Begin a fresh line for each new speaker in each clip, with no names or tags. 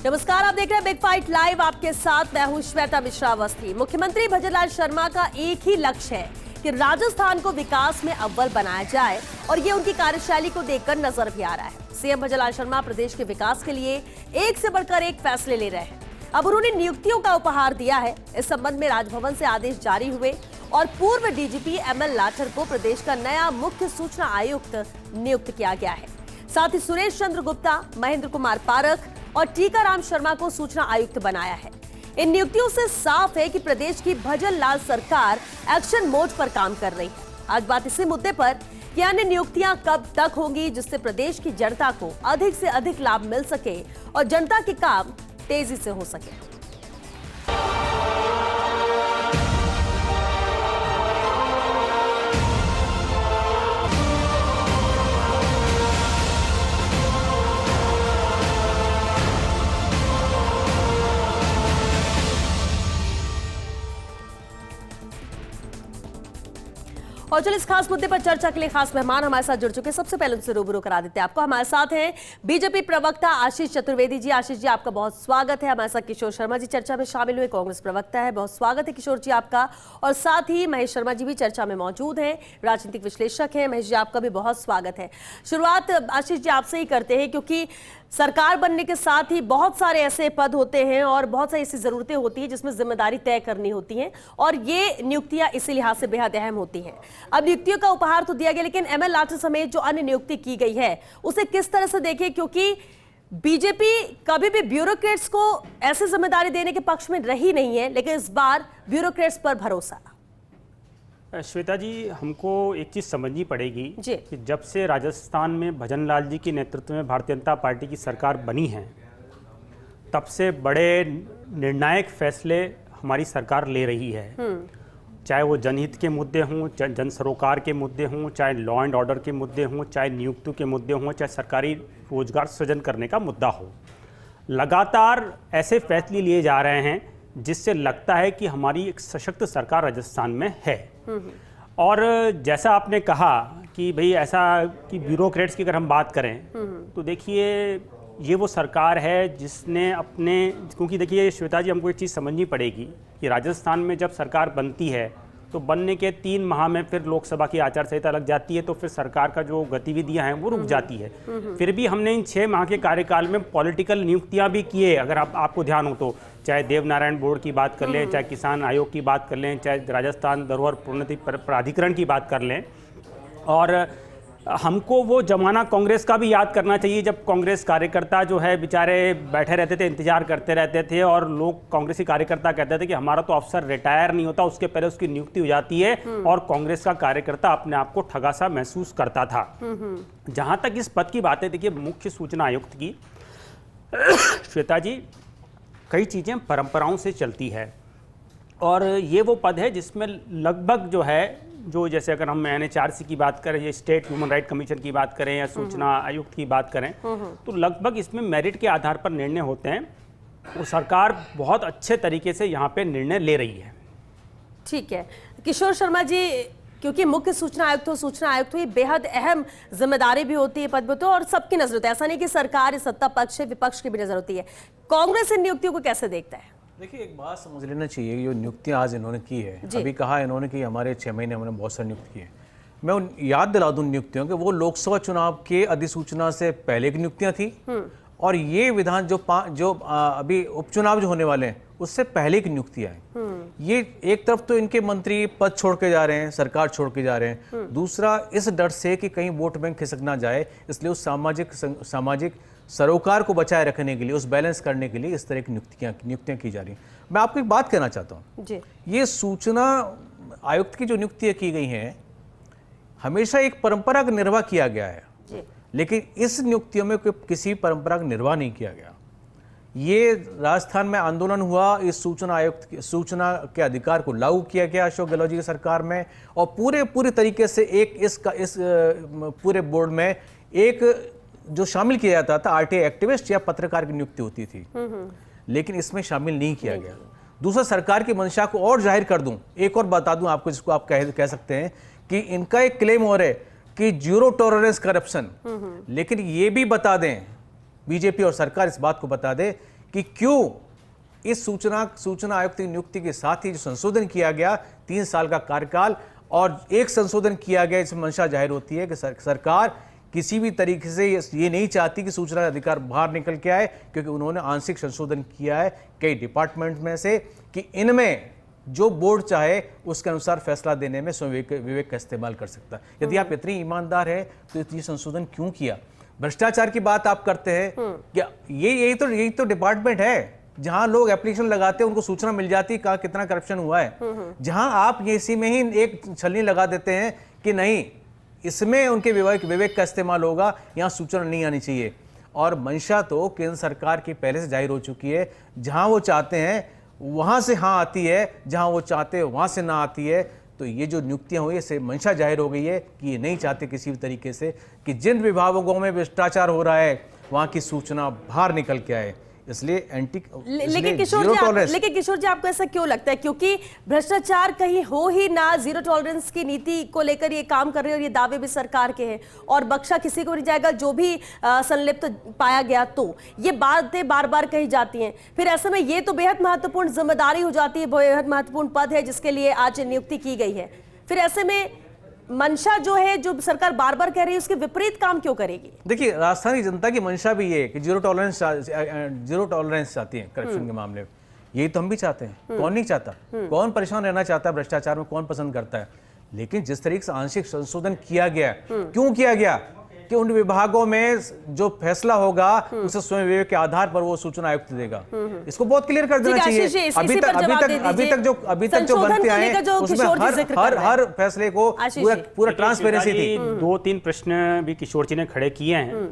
नमस्कार, आप देख रहे हैं बिग फाइट लाइव। आपके साथ मैं हूं श्वेता मिश्रा अवस्थी। मुख्यमंत्री भजनलाल शर्मा का एक ही लक्ष्य है कि राजस्थान को विकास में अव्वल बनाया जाए और ये उनकी कार्यशैली को देखकर नजर भी आ रहा है। सीएम भजनलाल शर्मा प्रदेश के विकास के लिए एक से बढ़कर एक फैसले ले रहे हैं। अब उन्होंने नियुक्तियों का उपहार दिया है। इस संबंध में राजभवन से आदेश जारी हुए और पूर्व डीजीपी एमएल लाठर को प्रदेश का नया मुख्य सूचना आयुक्त नियुक्त किया गया है। साथ ही सुरेश चंद्र गुप्ता, महेंद्र कुमार पारख और टीकाराम शर्मा को सूचना आयुक्त बनाया है। इन नियुक्तियों से साफ है कि प्रदेश की भजनलाल सरकार एक्शन मोड पर काम कर रही है। आज बात इसी मुद्दे पर कि अन्य नियुक्तियां कब तक होंगी जिससे प्रदेश की जनता को अधिक से अधिक लाभ मिल सके और जनता के काम तेजी से हो सके। और चलिए इस खास मुद्दे पर चर्चा के लिए खास मेहमान हमारे साथ जुड़ चुके हैं। सबसे पहले उनसे रूबरू करा देते हैं आपको। हमारे साथ हैं बीजेपी प्रवक्ता आशीष चतुर्वेदी जी। आशीष जी, आपका बहुत स्वागत है। हमारे साथ किशोर शर्मा जी चर्चा में शामिल हुए, कांग्रेस प्रवक्ता है। बहुत स्वागत है किशोर जी आपका। और साथ ही महेश शर्मा जी भी चर्चा में मौजूद हैं, राजनीतिक विश्लेषक हैं। महेश जी, आपका भी बहुत स्वागत है। शुरुआत आशीष जी आपसे ही करते हैं, क्योंकि सरकार बनने के साथ ही बहुत सारे ऐसे पद होते हैं और बहुत सारी ऐसी जरूरतें होती हैं जिसमें जिम्मेदारी तय करनी होती हैं और ये नियुक्तियां इसी लिहाज से बेहद अहम होती हैं। अब नियुक्तियों का उपहार तो दिया गया, लेकिन एमएल लाठर समेत जो अन्य नियुक्ति की गई है उसे किस तरह से देखें, क्योंकि बीजेपी कभी भी ब्यूरोक्रेट्स को ऐसी जिम्मेदारी देने के पक्ष में रही नहीं है, लेकिन इस बार ब्यूरोक्रेट्स पर भरोसा।
श्वेता जी, हमको एक चीज़ समझनी पड़ेगी
जी।
कि जब से राजस्थान में भजनलाल जी के नेतृत्व में भारतीय जनता पार्टी की सरकार बनी है, तब से बड़े निर्णायक फैसले हमारी सरकार ले रही है। चाहे वो जनहित के मुद्दे हों, चाहे जन सरोकार के मुद्दे हों, चाहे लॉ एंड ऑर्डर के मुद्दे हों, चाहे नियुक्तियों के मुद्दे हों, चाहे सरकारी रोजगार सृजन करने का मुद्दा हो, लगातार ऐसे फैसले लिए जा रहे हैं जिससे लगता है कि हमारी एक सशक्त सरकार राजस्थान में है। और जैसा आपने कहा कि भाई ऐसा कि ब्यूरोक्रेट्स की अगर हम बात करें तो देखिए ये वो सरकार है जिसने अपने, क्योंकि देखिए श्वेता जी, हमको एक चीज़ समझनी पड़ेगी कि राजस्थान में जब सरकार बनती है तो बनने के 3 माह में फिर लोकसभा की आचार संहिता लग जाती है, तो फिर सरकार का जो गतिविधियां हैं वो रुक जाती है। फिर भी हमने इन 6 माह के कार्यकाल में पॉलिटिकल नियुक्तियां भी किए। अगर आपको ध्यान हो तो चाहे देवनारायण बोर्ड की बात कर लें, चाहे किसान आयोग की बात कर लें, चाहे राजस्थान धरोहर प्रोन्नति प्राधिकरण की बात कर लें। और हमको वो जमाना कांग्रेस का भी याद करना चाहिए जब कांग्रेस कार्यकर्ता जो है बेचारे बैठे रहते थे, इंतजार करते रहते थे और लोग कांग्रेसी कार्यकर्ता कहते थे कि हमारा तो अफसर रिटायर नहीं होता, उसके पहले उसकी नियुक्ति हो जाती है, और कांग्रेस का कार्यकर्ता अपने आप को ठगा सा महसूस करता था। जहां तक इस पद की बात है, देखिए मुख्य सूचना आयुक्त की श्वेता जी, कई चीज़ें परंपराओं से चलती है और ये वो पद है जिसमें लगभग जो है, जो जैसे अगर हम NHRC की बात करें, ये स्टेट ह्यूमन राइट कमीशन की बात करें या सूचना आयुक्त की बात करें, तो लगभग इसमें मेरिट के आधार पर निर्णय होते हैं और सरकार बहुत अच्छे तरीके से यहाँ पे निर्णय ले रही है।
ठीक है किशोर शर्मा जी, क्योंकि मुख्य सूचना आयुक्त हो, सूचना आयुक्त हो, ये बेहद अहम जिम्मेदारी भी होती है पद पे, तो और सबकी नजर होती है। ऐसा नहीं कि सरकार, सत्ता पक्ष है, विपक्ष की भी नजर होती है। कांग्रेस इन नियुक्तियों को कैसे देखता है?
देखिए, एक बात समझ लेना चाहिए, जो नियुक्तियां आज इन्होंने की है, अभी कहा इन्होंने कि हमारे 6 महीने हमने बहुत सारी नियुक्ति किए। मैं याद दिला दूं नियुक्तियों के, वो लोकसभा चुनाव के अधिसूचना से पहले की नियुक्तियां थी और ये विधान जो अभी उपचुनाव जो होने वाले हैं उससे पहले की नियुक्तियां हैं। ये एक तरफ तो इनके मंत्री पद छोड़ के जा रहे हैं, सरकार छोड़ के जा रहे हैं, दूसरा इस डर से कि कहीं वोट बैंक खिसक ना जाए, इसलिए उस सामाजिक सरोकार को बचाए रखने के लिए, उस बैलेंस करने के लिए इस तरह की नियुक्तियां की जा रही हैं। मैं आपको एक बात कहना चाहता हूँ, ये सूचना आयुक्त की जो नियुक्तियां की गई हैं हमेशा एक परंपरा का निर्वाह किया गया है, लेकिन इस नियुक्तियों में किसी परंपरा का निर्वाह नहीं किया गया। ये राजस्थान में आंदोलन हुआ, इस सूचना के अधिकार को लागू किया गया अशोक गहलोत जी की सरकार में, और पूरे तरीके से इस पूरे बोर्ड में एक जो शामिल किया जाता था आरटीआई एक्टिविस्ट या पत्रकार की नियुक्ति होती थी, लेकिन इसमें शामिल नहीं किया गया। दूसरा, सरकार की मंशा को और जाहिर कर दूं, एक और बता दूं आपको, जिसको आप कह सकते हैं कि इनका एक क्लेम हो रहा है कि जीरो टॉलरेंस करप्शन, लेकिन ये भी बता दें बीजेपी और सरकार इस बात को बता दे कि क्यों इस सूचना आयुक्त की नियुक्ति के साथ ही जो संशोधन किया गया 3 साल का कार्यकाल, और एक संशोधन किया गया, इसमें मंशा जाहिर होती है कि सरकार किसी भी तरीके से ये नहीं चाहती कि सूचना अधिकार बाहर निकल के आए, क्योंकि उन्होंने आंशिक संशोधन किया है कई डिपार्टमेंट में से कि इनमें जो बोर्ड चाहे उसके अनुसार फैसला देने में स्वयं विवेक का इस्तेमाल कर सकता है। यदि आप इतनी ईमानदार है तो ये संशोधन क्यों किया? भ्रष्टाचार की बात आप करते हैं, क्या यही तो डिपार्टमेंट है जहां लोग एप्लीकेशन लगाते हैं, उनको सूचना मिल जाती है कहाँ कितना करप्शन हुआ है, जहां आप ये इसी में ही एक छलनी लगा देते हैं कि नहीं इसमें उनके विवेक का इस्तेमाल होगा, यहाँ सूचना नहीं आनी चाहिए। और मंशा तो केंद्र सरकार की पहले से जाहिर हो चुकी है, जहां वो चाहते हैं वहां से हाँ आती है, जहां वो चाहते हैं वहां से ना आती है। तो ये जो नियुक्तियां हुई है मंशा जाहिर हो गई है कि ये नहीं चाहते किसी भी तरीके से कि जिन विभागों में भ्रष्टाचार हो रहा है वहां की सूचना बाहर निकल के आए, इसलिए
लेकिन किशोर जी आपको ऐसा क्यों लगता है? क्योंकि भ्रष्टाचार कहीं हो ही ना, जीरो टॉलरेंस की नीति को लेकर ये काम कर रहे हैं और ये दावे भी सरकार के हैं, और बख्शा किसी को नहीं जाएगा जो भी संलिप्त पाया गया, तो ये बातें बार बार कही जाती हैं। फिर ऐसे में ये तो बेहद महत्वपूर्ण जिम्मेदारी हो जाती है, बेहद महत्वपूर्ण पद है जिसके लिए आज नियुक्ति की गई है। फिर ऐसे में मंशा जो है, जो सरकार बार बार कह रही है, उसके विपरीत काम क्यों करेगी?
देखिए, राजस्थानी जनता की मंशा भी ये है कि जीरो टॉलरेंस चाहती है करप्शन के मामले में। यही तो हम भी चाहते हैं, कौन नहीं चाहता, कौन परेशान रहना चाहता है भ्रष्टाचार में, कौन पसंद करता है। लेकिन जिस तरीके से आंशिक संशोधन किया गया, क्यों किया गया कि उन विभागों में जो फैसला होगा उसे स्वयं विवेक के आधार पर वो सूचना आयुक्त देगा। इसको बहुत क्लियर कर देना चाहिए। अभी तक जो बनते आए उसमें हर फैसले को पूरा ट्रांसपेरेंसी थी।
2-3 प्रश्न भी किशोर जी ने खड़े किए हैं।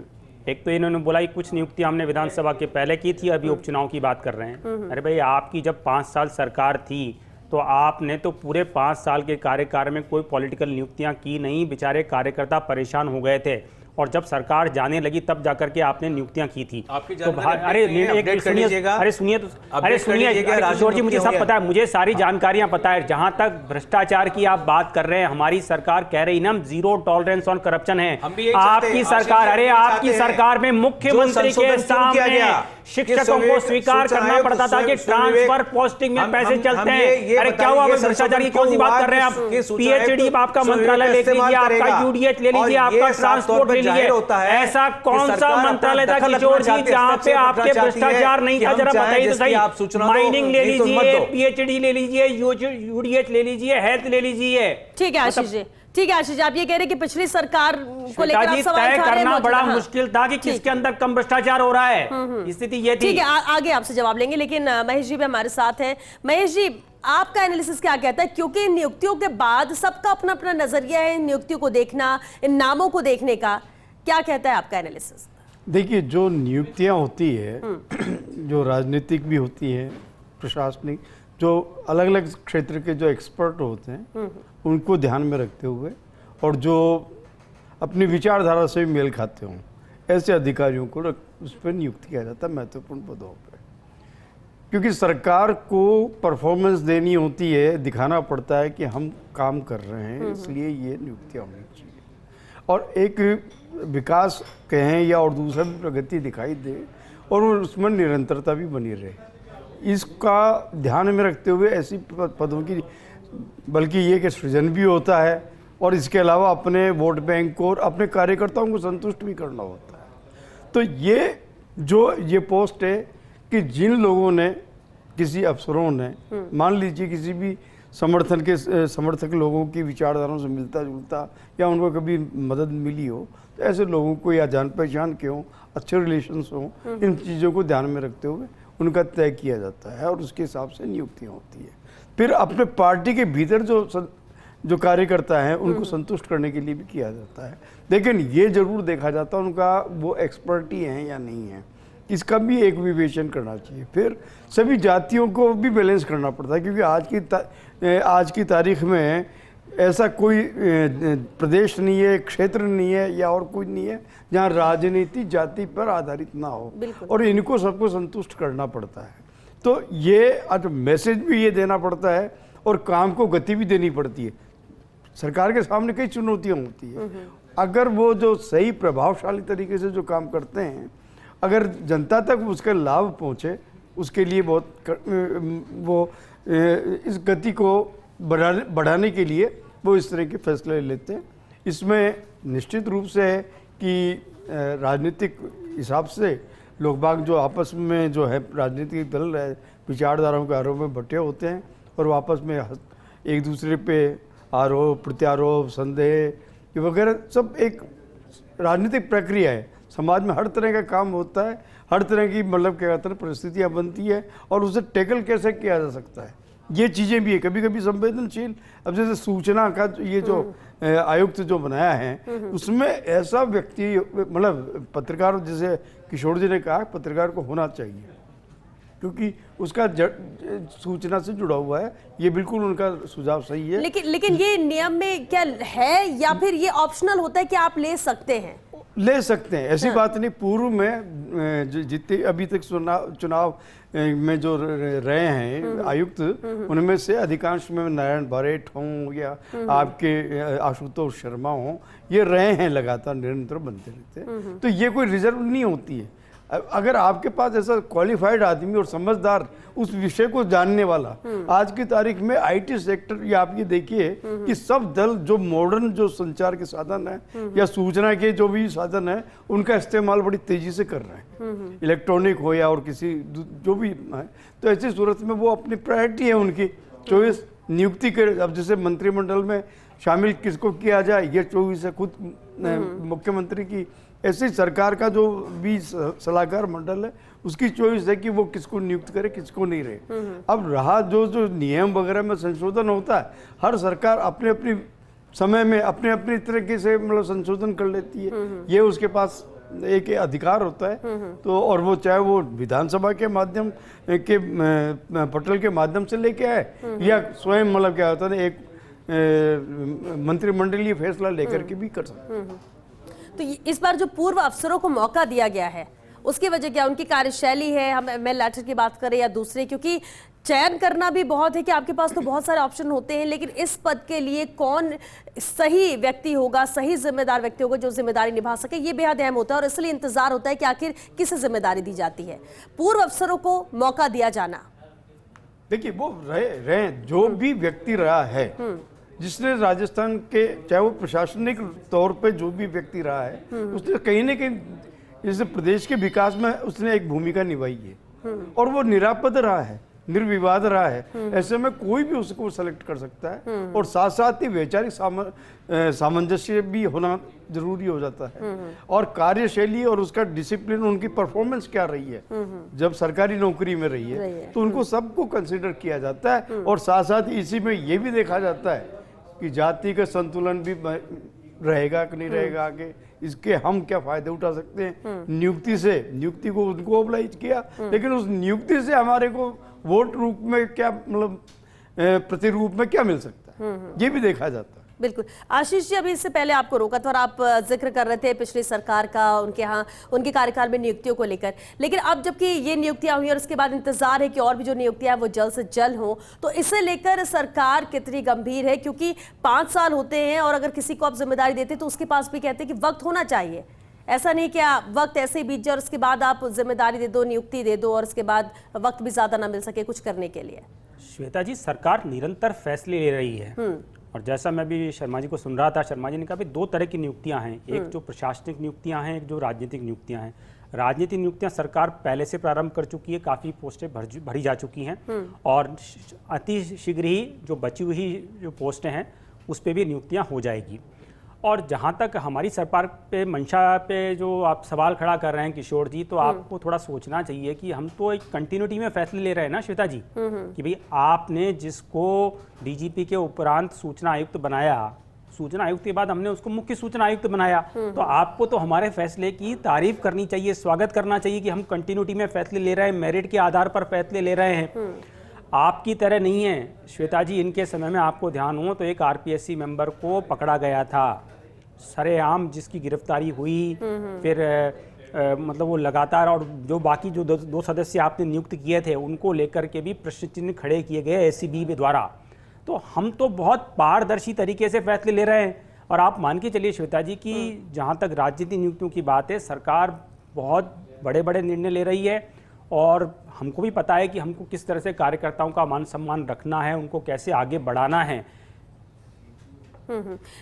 एक तो इन्होंने बोला कि कुछ नियुक्ति हमने विधानसभा के पहले की थी, अभी उपचुनाव की बात कर रहे हैं। अरे भाई, आपकी जब 5 साल सरकार थी तो आपने तो पूरे 5 साल के कार्यकाल में कोई पॉलिटिकल नियुक्तियां की नहीं, बेचारे कार्यकर्ता परेशान हो गए थे, और जब सरकार जाने लगी तब जाकर के आपने नियुक्तियां की थी। तो सुनिए किशोर जी, मुझे सब पता है, मुझे सारी जानकारियां पता है। जहां तक भ्रष्टाचार की आप बात कर रहे हैं, हमारी सरकार कह रही ना जीरो टॉलरेंस ऑन करप्शन है। आपकी सरकार, अरे आपकी सरकार में मुख्यमंत्री के सामने शिक्षकों को स्वीकार करना पड़ता था कि ट्रांसफर पोस्टिंग में पैसे चलते हैं। अरे क्या हुआ भ्रष्टाचार की? कौन सी बात कर रहे हैं आप? पीएचडी आपका मंत्रालय ले लीजिए, आपका यूडीएच ले लीजिए, आपका ट्रांसपोर्ट ले लीजिए, ऐसा कौन सा मंत्रालय था किशोर जी जहां पे आपके भ्रष्टाचार नहीं था? जरा बताइए तो सही। माइनिंग ले लीजिए, पीएचडी ले लीजिए, यूडीएच ले लीजिए, हेल्थ ले लीजिए।
ठीक है आशीष जी, ठीक है आशीष जी, आप ये कह रहे हैं कि पिछली सरकार को लेकर आप सवाल
तय
उठा रहे हैं,
करना बड़ा
हाँ।
मुश्किल था कि किसके अंदर कम भ्रष्टाचार हो रहा है, स्थिति ये थी।
ठीक है, आगे आपसे जवाब लेंगे, लेकिन महेश जी भी हमारे साथ हैं। महेश जी, आपका एनालिसिस क्या कहता है? क्योंकि इन नियुक्तियों के बाद सबका अपना अपना नजरिया है इन नियुक्तियों को देखना, इन नामों को देखने का, क्या कहता है आपका एनालिसिस?
देखिए, जो नियुक्तियां होती है जो राजनीतिक भी होती है, प्रशासनिक, जो अलग अलग क्षेत्र के जो एक्सपर्ट होते हैं उनको ध्यान में रखते हुए, और जो अपनी विचारधारा से भी मेल खाते हों, ऐसे अधिकारियों को उस पर नियुक्त किया जाता है महत्वपूर्ण पदों पर। क्योंकि सरकार को परफॉर्मेंस देनी होती है, दिखाना पड़ता है कि हम काम कर रहे हैं, इसलिए ये नियुक्तियाँ होनी चाहिए। और एक विकास कहें या और दूसरा भी प्रगति दिखाई दे और उसमें निरंतरता भी बनी रहे, इसका ध्यान में रखते हुए ऐसी पदों की, बल्कि ये कि सृजन भी होता है और इसके अलावा अपने वोट बैंक को और अपने कार्यकर्ताओं को संतुष्ट भी करना होता है। तो ये पोस्ट है कि जिन लोगों ने, किसी अफसरों ने, मान लीजिए किसी भी समर्थक लोगों की विचारधाराओं से मिलता जुलता या उनको कभी मदद मिली हो, तो ऐसे लोगों को या जान पहचान के हों, अच्छे रिलेशंस हों, इन चीज़ों को ध्यान में रखते हुए उनका तय किया जाता है और उसके हिसाब से नियुक्तियाँ होती है। फिर अपने पार्टी के भीतर जो कार्यकर्ता हैं उनको संतुष्ट करने के लिए भी किया जाता है। लेकिन ये जरूर देखा जाता है उनका वो एक्सपर्टी है या नहीं है, इसका भी एक विवेचन करना चाहिए। फिर सभी जातियों को भी बैलेंस करना पड़ता है, क्योंकि आज की तारीख में ऐसा कोई प्रदेश नहीं है, क्षेत्र नहीं है या और कोई नहीं है जहाँ राजनीति जाति पर आधारित ना हो, और इनको सबको संतुष्ट करना पड़ता है। तो ये आज मैसेज भी ये देना पड़ता है और काम को गति भी देनी पड़ती है। सरकार के सामने कई चुनौतियाँ होती है, अगर वो जो सही प्रभावशाली तरीके से जो काम करते हैं, अगर जनता तक उसका लाभ पहुँचे उसके लिए इस गति को बढ़ाने के लिए वो इस तरह के फैसले लेते हैं। इसमें निश्चित रूप से है कि राजनीतिक हिसाब से लोग बाग जो आपस में जो है राजनीतिक दल है विचारधाराओं के आरोप में बटे होते हैं और वो आपस में एक दूसरे पे आरोप प्रत्यारोप संदेह वगैरह सब एक राजनीतिक प्रक्रिया है। समाज में हर तरह का काम होता है, हर तरह की मतलब क्या कहते हैं परिस्थितियाँ बनती है और उसे टैकल कैसे किया जा सकता है ये चीज़ें भी है। कभी कभी संवेदनशील, अब जैसे सूचना का ये जो आयुक्त जो बनाया है उसमें ऐसा व्यक्ति मतलब पत्रकार, जैसे किशोर जी ने कहा पत्रकार को होना चाहिए क्योंकि उसका सूचना से जुड़ा हुआ है। ये बिल्कुल उनका सुझाव सही है।
लेकिन ये नियम में क्या है या फिर ये ऑप्शनल होता है कि आप ले सकते हैं?
ले सकते हैं, ऐसी बात नहीं। पूर्व में जितने अभी तक चुनाव में जो रहे हैं आयुक्त उनमें से अधिकांश में नारायण बारेठ हों या आपके आशुतोष शर्मा हों, ये रहे हैं, लगातार निरंतर बनते रहते हैं। तो ये कोई रिजर्व नहीं होती है। अगर आपके पास ऐसा क्वालिफाइड आदमी और समझदार उस विषय को जानने वाला, आज की तारीख में आईटी सेक्टर, या आप ये देखिए कि सब दल जो मॉडर्न जो संचार के साधन है या सूचना के जो भी साधन है उनका इस्तेमाल बड़ी तेजी से कर रहे हैं, इलेक्ट्रॉनिक हो या और किसी जो भी है। तो ऐसी सूरत में वो अपनी प्रायोरिटी है उनकी चॉइस नियुक्ति कर। अब जैसे मंत्रिमंडल में शामिल किसको किया जाए ये चॉइस है खुद मुख्यमंत्री की। ऐसे सरकार का जो भी सलाहकार मंडल है उसकी चॉइस है कि वो किसको नियुक्त करे किसको नहीं रहे। अब रहा जो नियम वगैरह में संशोधन होता है, हर सरकार अपने अपनी समय में अपने अपने तरीके से मतलब संशोधन कर लेती है। ये उसके पास एक अधिकार होता है। तो और वो चाहे वो विधानसभा के माध्यम के पटल के माध्यम से लेके आए या स्वयं मतलब क्या होता है एक मंत्रिमंडलीय फैसला लेकर के भी कर सकते हैं।
तो इस बार जो पूर्व अफसरों को मौका दिया गया है उसकी वजह क्या, उनकी कार्यशैली है, हम एमएल लैटर की बात करें या दूसरे, क्योंकि चयन करना भी बहुत है कि आपके पास तो बहुत सारे ऑप्शन होते हैं, लेकिन इस पद के लिए कौन सही व्यक्ति होगा, सही जिम्मेदार व्यक्ति होगा जो जिम्मेदारी निभा सके, ये बेहद अहम होता है और इसलिए इंतजार होता है कि आखिर किसे जिम्मेदारी दी जाती है। पूर्व अफसरों को मौका दिया जाना,
देखिए वो रहे जो भी व्यक्ति रहा है, जिसने राजस्थान के चाहे वो प्रशासनिक तौर पे जो भी व्यक्ति रहा है उसने कहीं ना कहीं जैसे प्रदेश के विकास में उसने एक भूमिका निभाई है और वो निरापद रहा है, निर्विवाद रहा है। ऐसे में कोई भी उसको सेलेक्ट कर सकता है और साथ साथ ही वैचारिक सामंजस्य भी होना जरूरी हो जाता है और कार्यशैली और उसका डिसिप्लिन, उनकी परफॉर्मेंस क्या रही है जब सरकारी नौकरी में रही है तो उनको सबको कंसिडर किया जाता है। और साथ साथ इसी में ये भी देखा जाता है कि जाति का संतुलन भी रहेगा कि नहीं रहेगा आगे, इसके हम क्या फायदे उठा सकते हैं। नियुक्ति को उनको ओबलाइज किया, लेकिन उस नियुक्ति से हमारे को वोट रूप में क्या मतलब प्रतिरूप में क्या मिल सकता है ये भी देखा जाता है।
बिल्कुल। आशीष जी, अभी इससे पहले आपको रोका था और आप जिक्र कर रहे थे पिछली सरकार का, उनके यहाँ उनके कार्यकाल में नियुक्तियों को लेकर, लेकिन अब जबकि ये नियुक्तियां हुई और उसके बाद इंतजार है कि और भी जो नियुक्तियां वो जल्द से जल्द हो, तो इसे लेकर सरकार कितनी गंभीर है? क्योंकि 5 साल होते हैं और अगर किसी को आप जिम्मेदारी देते तो उसके पास भी कहते हैं कि वक्त होना चाहिए, ऐसा नहीं कि वक्त ऐसे ही बीत जाए और उसके बाद आप जिम्मेदारी दे दो, नियुक्ति दे दो और उसके बाद वक्त भी ज्यादा ना मिल सके कुछ करने के लिए।
श्वेता जी, सरकार निरंतर फैसले ले रही है और जैसा मैं भी शर्मा जी को सुन रहा था, शर्मा जी ने कहा भी 2 तरह की नियुक्तियां हैं, एक जो प्रशासनिक नियुक्तियां हैं, एक जो राजनीतिक नियुक्तियां हैं। राजनीतिक नियुक्तियां सरकार पहले से प्रारंभ कर चुकी है, काफ़ी पोस्टें भरी जा चुकी हैं और अति शीघ्र ही जो बची हुई जो पोस्टें हैं उस पर भी नियुक्तियां हो जाएगी। और जहाँ तक हमारी सरकार पे मंशा पे जो आप सवाल खड़ा कर रहे हैं किशोर जी, तो आपको थोड़ा सोचना चाहिए कि हम तो एक कंटिन्यूटी में फैसले ले रहे हैं ना श्वेता जी, कि भाई आपने जिसको डीजीपी के उपरांत सूचना आयुक्त बनाया, सूचना आयुक्त के बाद हमने उसको मुख्य सूचना आयुक्त बनाया, तो आपको तो हमारे फैसले की तारीफ करनी चाहिए, स्वागत करना चाहिए कि हम कंटिन्यूटी में फैसले ले रहे हैं, मेरिट के आधार पर फैसले ले रहे हैं। आपकी तरह नहीं है श्वेता जी, इनके समय में आपको ध्यान हो तो एक आरपीएससी मेंबर को पकड़ा गया था सरेआम, जिसकी गिरफ्तारी हुई, फिर मतलब वो लगातार, और जो बाकी जो 2 सदस्य आपने नियुक्त किए थे उनको लेकर के भी प्रश्न चिन्ह खड़े किए गए एसीबी के द्वारा। तो हम तो बहुत पारदर्शी तरीके से फैसले ले रहे हैं और आप मान के चलिए श्वेता जी कि जहाँ तक राजनीतिक नियुक्तियों की बात है, सरकार बहुत बड़े बड़े निर्णय ले रही है और हमको भी पता है कि हमको किस तरह से कार्यकर्ताओं का मान सम्मान रखना है, उनको कैसे आगे बढ़ाना है।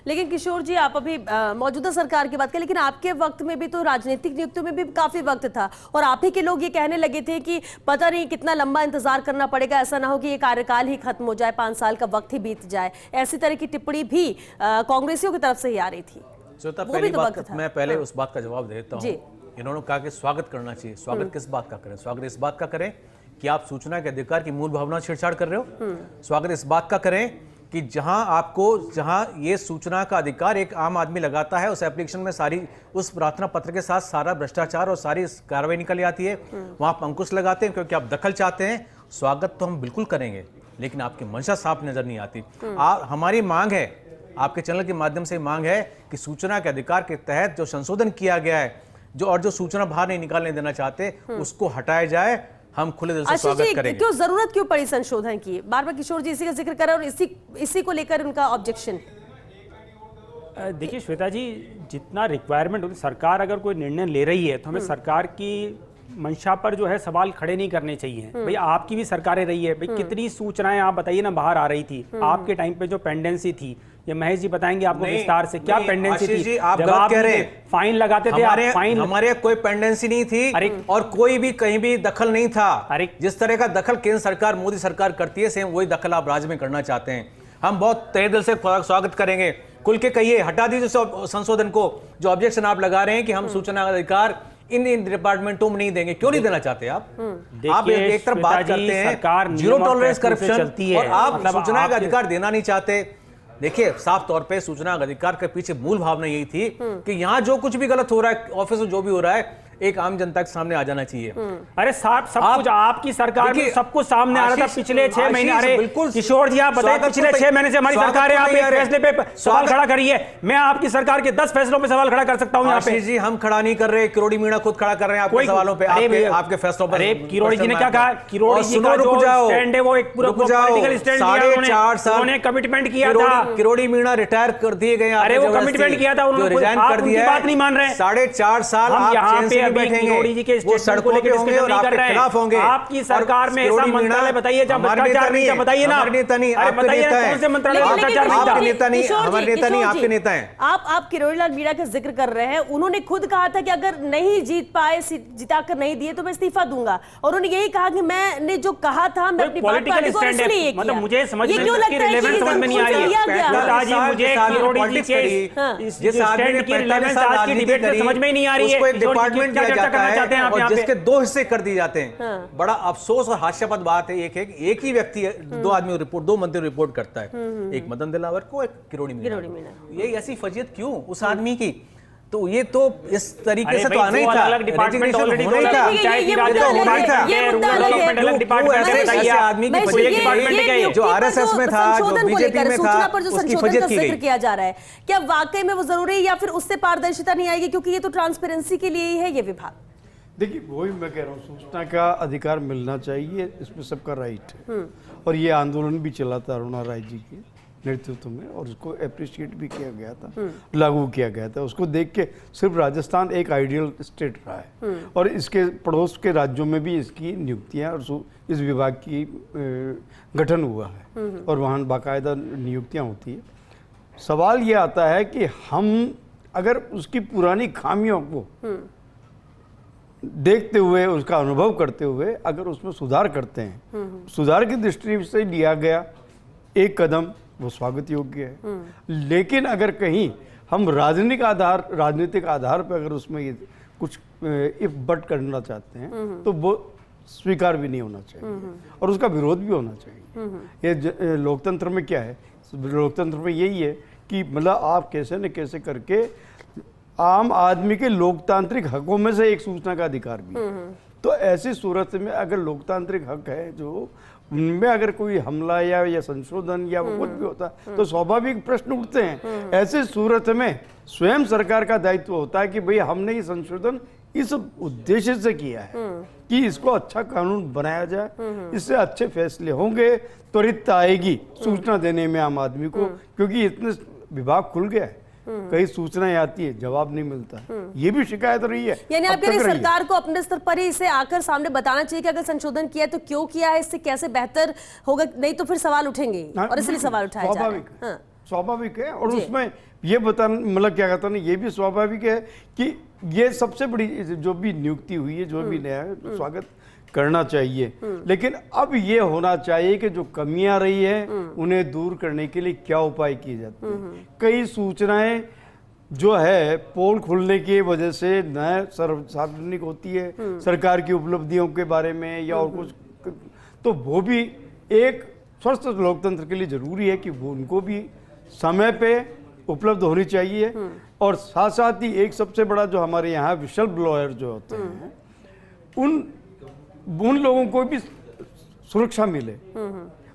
लेकिन किशोर जी, आप अभी मौजूदा सरकार की बात करें, लेकिन आपके वक्त में भी तो राजनीतिक नियुक्तियों में भी काफी वक्त था और आप ही के लोग ये कहने लगे थे कि पता नहीं कितना लंबा इंतजार करना पड़ेगा, ऐसा ना हो कि ये कार्यकाल ही खत्म हो जाए, 5 साल का वक्त ही बीत जाए। ऐसी तरह की टिप्पणी भी कांग्रेसियों की तरफ से ही आ रही थी।
श्वेता,
वो
पहली
भी तो
बात
वक्त था।
मैं पहले उस बात का जवाब देता
जी।
हूँ। इन्होंने कहा कि स्वागत करना चाहिए। स्वागत किस बात का करें? स्वागत इस बात का करें कि आप सूचना के अधिकार की मूल भावना छेड़छाड़ कर रहे हो। स्वागत इस बात का करें कि जहां ये सूचना का अधिकार एक आम आदमी लगाता है, उस एप्लीकेशन में सारी उस प्रार्थना पत्र के साथ सारा भ्रष्टाचार और सारी कार्रवाई निकल आती है, वहां आप अंकुश लगाते हैं क्योंकि आप दखल चाहते हैं। स्वागत तो हम बिल्कुल करेंगे, लेकिन आपकी मंशा साफ नजर नहीं आती। हमारी मांग है, आपके चैनल के माध्यम से मांग है कि सूचना के अधिकार के तहत जो संशोधन किया गया है, जो सूचना बाहर नहीं निकालने देना चाहते, उसको हटाया जाए। हम खुले दिल से स्वागत करेंगे।
क्यों जरूरत क्यों पड़ी संशोधन की? बार बार किशोर जी इसी का जिक्र कर रहे हैं और इसी को लेकर उनका ऑब्जेक्शन।
देखिए श्वेता जी, जितना रिक्वायरमेंट होती, सरकार अगर कोई निर्णय ले रही है तो हमें सरकार की मंशा पर जो है सवाल खड़े नहीं करने चाहिए। भाई आपकी भी सरकारें रही है, भाई कितनी सूचनाएं आप बताइए ना बाहर आ रही थी आपके टाइम पे, जो पेंडेंसी थी, ये महेश जी बताएंगे आपको विस्तार से क्या पेंडेंसी थी।
जी, आप गलत कह रहे हैं।
फाइन लगाते थे,
हमारे कोई पेंडेंसी नहीं थी और कोई भी कहीं भी दखल नहीं था। जिस तरह का दखल केंद्र सरकार, मोदी सरकार करती है, सेम वही दखल आप राज्य में करना चाहते हैं। हम बहुत तहे दिल से स्वागत करेंगे। खुल के कहिए, हटा दीजिए संशोधन को। जो ऑब्जेक्शन आप लगा रहे हैं कि हम सूचना का अधिकार इन डिपार्टमेंटों में नहीं देंगे, क्यों नहीं देना चाहते आप? आप एक तरफ बात करते हैं जीरो टॉलरेंस करप्शन और आप सूचना का अधिकार देना नहीं चाहते। देखिए, साफ तौर पे सूचना का अधिकार के पीछे मूल भावना यही थी कि यहाँ जो कुछ भी गलत हो रहा है, ऑफिस में जो भी हो रहा है, एक आम जनता के सामने आ जाना चाहिए।
अरे साहब, सब कुछ आपकी सरकार में सब कुछ सामने आ रहा था पिछले 6 महीने। अरे
बिल्कुल
किशोर जी, आप बताइए, पिछले 6 महीने से हमारी सरकार है, आप एक फैसले पे सवाल खड़ा करिए। मैं आपकी सरकार के 10 फैसलों पे सवाल खड़ा कर सकता हूं यहाँ पे।
जी, हम खड़ा नहीं कर रहे, किरोड़ी मीणा खुद खड़ा कर रहे हैं आपके सवालों पे, आपके फैसलों पर।
अरे किरोड़ी जी ने क्या कहा? किरोड़ी जी का जो स्टैंड है वो एक पूरा पॉलिटिकल स्टैंड लिया उन्होंने। उन्होंने कमिटमेंट किया था।
किरोड़ी मीणा रिटायर कर दिए गए।
अरे वो कमिटमेंट किया था उन्होंने,
रिजाइन कर दिया,
बात नहीं मान रहे।
4.5 साल
हम यहाँ पे अभी किरोड़ी जी
वो सड़कों पे होंगे और आपके खिलाफ होंगे।
आपकी सरकार में ऐसा मंत्रालय बताइए जहां भ्रष्टाचार नहीं था, बताइए ना।
हमारे नेता नहीं, आपके
बताइए
नेता
कौन से मंत्रालय
है।
भ्रष्टाचार नहीं था?
आपके नेता नहीं, हमारे नेता नहीं, आपके नेता हैं।
आप किरोड़ी लाल मीणा का जिक्र कर रहे हैं। उन्होंने खुद कहा था कि अगर नहीं जीत पाए, जिताकर नहीं दिए तो मैं इस्तीफा दूंगा। और उन्होंने यही कहा कि मैंने जो कहा था, मैं अपनी बात
पॉलिटिकल स्टैंड है। मतलब मुझे समझ में नहीं आ रही है, मुझे किरोड़ी जी के जिस स्टैंड की रिलेवेंस आज की डिबेट में समझ में ही नहीं आ रही है।
उसको एक डिपार्टमेंट दिया जाता है और जिसके 2 हिस्से कर दिए जाते हैं। बड़ा अफसोस और हास्यास्पद बात है एक ही व्यक्ति 2 आदमी रिपोर्ट, 2 मंत्री रिपोर्ट करता है, एक मदन दिलावर को, एक किरोड़ी मीणा। ये ऐसी फजीयत क्यों उस आदमी की? तो ये तो इस तरीके से तो आना ही था।
अलग डिपार्टमेंट ऑलरेडी
आदमी की जो आरएसएस में था, जो बीजेपी में था, उसकी फजीयत की गई।
किया जा रहा है, क्या वाकई में वो जरूरी है या फिर उससे पारदर्शिता नहीं आएगी? क्योंकि ये तो ट्रांसपेरेंसी के लिए ही है ये विभाग।
देखिए, वही मैं कह रहा हूँ, सूचना का अधिकार मिलना चाहिए, इसमें सबका राइट है। और ये आंदोलन भी चला था अरुणा राय जी के नेतृत्व में और उसको अप्रिशिएट भी किया गया था, लागू किया गया था। उसको देख के सिर्फ राजस्थान एक आइडियल स्टेट रहा है और इसके पड़ोस के राज्यों में भी इसकी नियुक्तियां और इस विभाग की गठन हुआ है और वहाँ बाकायदा नियुक्तियां होती है। सवाल ये आता है कि हम अगर उसकी पुरानी खामियों को देखते हुए, उसका अनुभव करते हुए अगर उसमें सुधार करते हैं, सुधार की दृष्टि से लिया गया एक कदम वो स्वागत योग्य है। लेकिन अगर कहीं हम राजनीतिक आधार पर अगर उसमें ये कुछ इफ बट करना चाहते हैं तो वो स्वीकार भी नहीं होना चाहिए और उसका विरोध भी होना चाहिए। ये लोकतंत्र में क्या है? लोकतंत्र में यही है कि मतलब आप कैसे न कैसे करके आम आदमी के लोकतांत्रिक हकों में से एक सूचना का अधिकार भी है। तो ऐसी सूरत में अगर लोकतांत्रिक हक है जो उनमें अगर कोई हमला या संशोधन या वो कुछ भी होता है तो स्वाभाविक प्रश्न उठते हैं। ऐसे सूरत में स्वयं सरकार का दायित्व होता है कि भाई हमने ये संशोधन इस उद्देश्य से किया है कि इसको अच्छा कानून बनाया जाए, इससे अच्छे फैसले होंगे, त्वरित आएगी सूचना देने में आम आदमी को, क्योंकि इतने विभाग खुल गया है। कई सूचनाएं आती है, जवाब नहीं मिलता। ये भी शिकायत रही है।
यानी
अब
आप कह रहे
तक रही है।
सरकार को अपने स्तर पर ही इसे आकर सामने बताना चाहिए कि अगर संशोधन किया है तो क्यों किया है, इससे कैसे बेहतर होगा, नहीं तो फिर सवाल उठेंगे
हाँ,
और इसलिए सवाल उठाए जा रहे हैं।
स्वाभाविक है।
हाँ।
स्वाभाविक है। और
जी।
उसमें ये बताना मतलब क्या कहता ना, ये भी स्वाभाविक है कि ये सबसे बड़ी जो भी नियुक्ति हुई है, जो भी नया है, तो स्वागत करना चाहिए। लेकिन अब ये होना चाहिए कि जो कमियां रही है उन्हें दूर करने के लिए क्या उपाय किए जाते हैं। कई सूचनाएं जो है पोल खुलने की वजह से नया सार्वजनिक होती है सरकार की उपलब्धियों के बारे में या और कुछ, तो वो भी एक स्वस्थ लोकतंत्र के लिए जरूरी है कि वो उनको भी समय पे उपलब्ध होनी चाहिए। और साथ साथ ही एक सबसे बड़ा जो हमारे यहाँ विशल ब्लोअर जो होते हैं, उन लोगों को भी सुरक्षा मिले।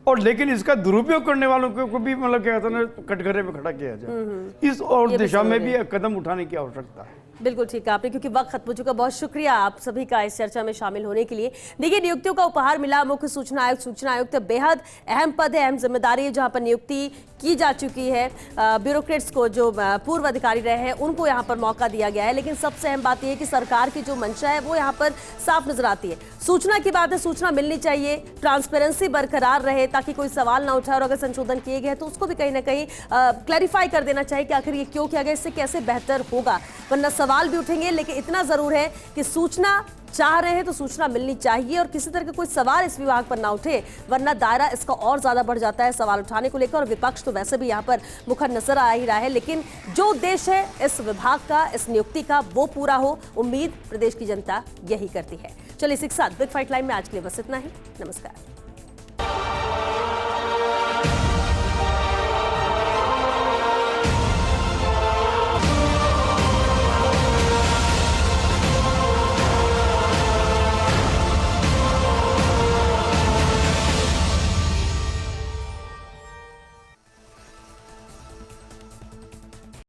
और लेकिन इसका दुरुपयोग करने वालों को भी मतलब क्या कहते हैं ना, कटघरे में खड़ा किया जाए। इस और दिशा में भी कदम उठाने की आवश्यकता है।
बिल्कुल ठीक है आपने, क्योंकि वक्त खत्म हो चुका। बहुत शुक्रिया आप सभी का इस चर्चा में शामिल होने के लिए। देखिए, नियुक्तियों का उपहार मिला। मुख्य सूचना आयुक्त, सूचना आयुक्त बेहद अहम पद है, अहम जिम्मेदारी है, जहां पर नियुक्ति की जा चुकी है। ब्यूरोक्रेट्स को, जो पूर्व अधिकारी रहे हैं, उनको यहाँ पर मौका दिया गया है। लेकिन सबसे अहम बात यह है कि सरकार की जो मंशा है वो यहाँ पर साफ नजर आती है। सूचना की बात है, सूचना मिलनी चाहिए, ट्रांसपेरेंसी बरकरार रहे ताकि कोई सवाल ना उठाए, और अगर संशोधन किए गए तो उसको भी कहीं ना कहीं क्लैरिफाई कर देना चाहिए कि आखिर ये क्यों किया गया, इससे कैसे बेहतर होगा। वरना सवाल भी उठेंगे। लेकिन इतना जरूर है कि सूचना चाह रहे हैं तो सूचना मिलनी चाहिए और किसी तरह का कोई सवाल इस विभाग पर ना उठे, वरना दायरा इसका और ज्यादा बढ़ जाता है सवाल उठाने को लेकर। और विपक्ष तो वैसे भी यहाँ पर मुखर नजर आ ही रहा है। लेकिन जो उद्देश्य है इस विभाग का, इस नियुक्ति का, वो पूरा हो, उम्मीद प्रदेश की जनता यही करती है। चलिए इसी के साथ बिग फाइट लाइन में आज के लिए बस इतना ही। नमस्कार।